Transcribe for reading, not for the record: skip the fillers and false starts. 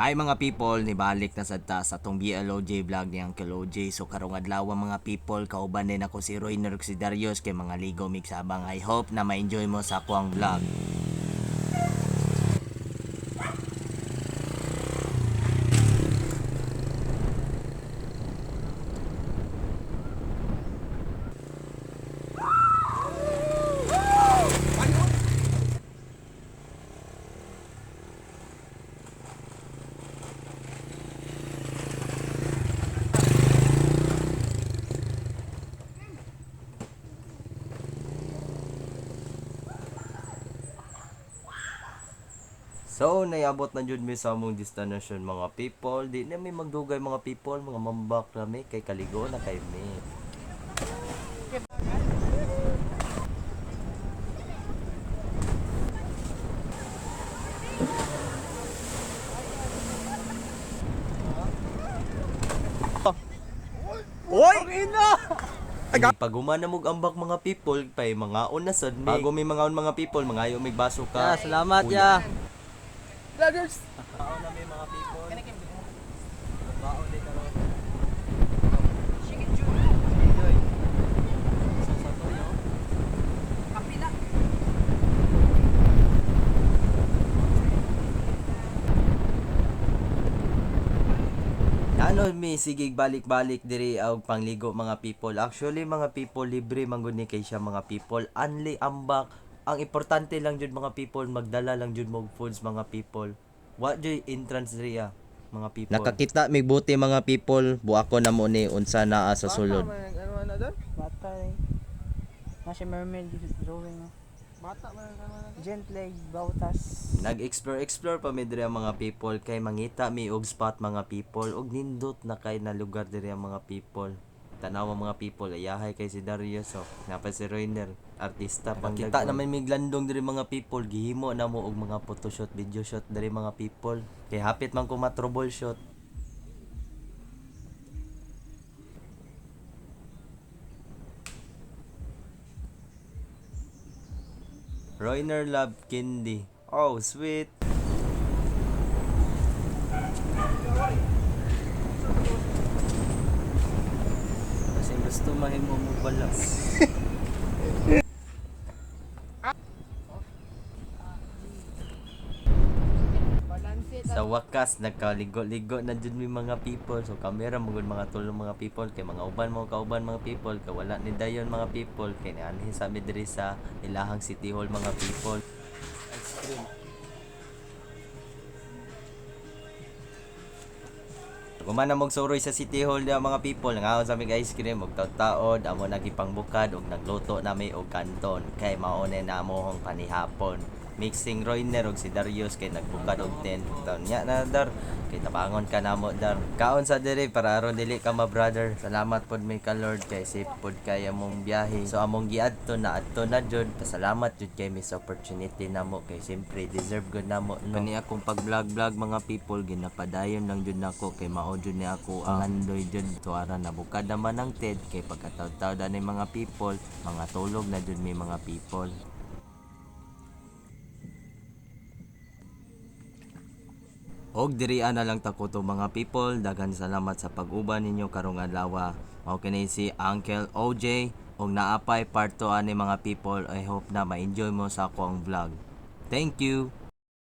Hi mga people, nibalik na sad ta sa tong BLOJ vlog ni Uncle OJ. So karong adlaw mga people, kauban din ako si Roy Neruk si Darius kay mga ligo mix abang. I hope na ma-enjoy mo sa akong vlog. So, naiabot na jud mi sa among destination mga people. Di na mi magdugay mga people, mga mambak na mi kay kaligo na kay mi. Oy! Pag humana mog ambak mga people, pay mga on na sad mi. Bago mi mga on mga people, mga ayo mig baso ka. Salamat kuya. ya. Brothers! Baon na mi mga people. Baon din karon. Enjoy. Sa toyo. Kapila! Ano mi sige balik-balik diri og pangligo mga people. Actually mga people libre man gud ni kay siya mga people. Only ambak. Ang importante lang jud mga people magdala lang jud mo og foods mga people. Wa jud entrance diri mga people. Nakakita mig buti mga people. Buako na mo ni unsa naa sa sulod. Ano na doon? Bata eh. Nasa mermaid drawing no. Bata man ano na doon? Gently bautas. Nag-explore pa mi diri ang mga people kay mangita mi og spot mga people og nindot na kay na lugar diri ang mga people. Tanaw ang mga people ayahay kay si Darius so napa si Royner artista pang kita naman mi glandong diri mga people gihimo na mo og mga photoshoot video shoot diri mga people kay hapit man ko ma-trouble shoot. Royner love candy. Oh, sweet. Kasi gusto mahimo mo balas. Sa wakas nagkaligo-ligo na jud mi mga people. So kamera mo gud mga tulong mga people kay mga uban mo kauban mga people kay wala ni dayon mga people kay nianhi sa mi diri sa ilahang City Hall mga people. Ice cream. Kumana mong suroy sa City Hall ya mga people, nangaon sa mig ice cream og taod-taod amo nagipangbukad og nagluto nami og kanton kay maone na amohong panihapon. Mixing Royner og si Darius kay nagbukad og tent. Taon nya na dar kay tabangon ka namo dar. Kaon sa diri para aron dili ka ma brother. Salamat pod may ka Lord kay safe pod kay among biyahe. So among giadto na adto na jud. Pasalamat jud kay may opportunity namo kay simpre deserve gud namo no. Kani akong pag-vlog mga people ginapadayon lang jud nako kay mao jud ni ako ang andoy jud tuara na bukad naman ang TED kay pagkataw-taw ani mga people, mga tulog na jud may mga people. Og diri na lang takuto mga people, daghan salamat sa pag-uban ninyo karong adlaw. Mao kini si Uncle OJ og naapay part 2 ani mga people. I hope na ma-enjoy mo sa akong vlog. Thank you.